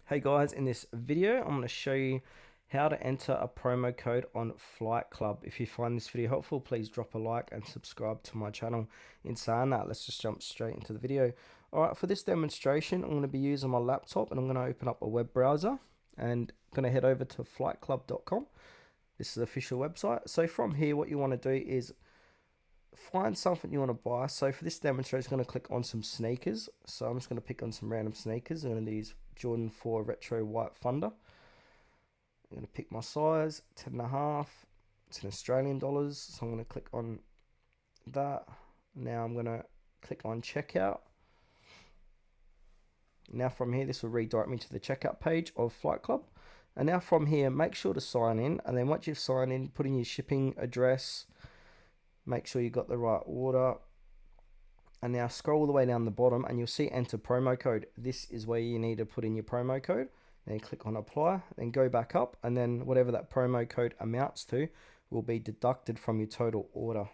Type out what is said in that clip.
Hey guys, in this video I'm going to show you how to enter a promo code on Flight Club. If you find this video helpful, please drop a like and subscribe to my channel. In saying that, let's just jump straight into the video. Alright, for this demonstration I'm going to be using my laptop and I'm going to open up a web browser and I'm going to head over to flightclub.com. This is the official website. So from here what you want to do is find something you want to buy. So for this demonstration, I'm going to click on some sneakers. So I'm just going to pick on some random sneakers. I'm going to use Jordan 4 Retro White Thunder. I'm going to pick my size, 10.5. It's in Australian dollars. So I'm going to click on that. Now I'm going to click on checkout. Now from here, this will redirect me to the checkout page of Flight Club. And now from here, make sure to sign in. And then once you've signed in, put in your shipping address. Make sure you got the right order. And now scroll all the way down the bottom and you'll see enter promo code. This is where you need to put in your promo code. Then click on apply, then go back up, and then whatever that promo code amounts to will be deducted from your total order.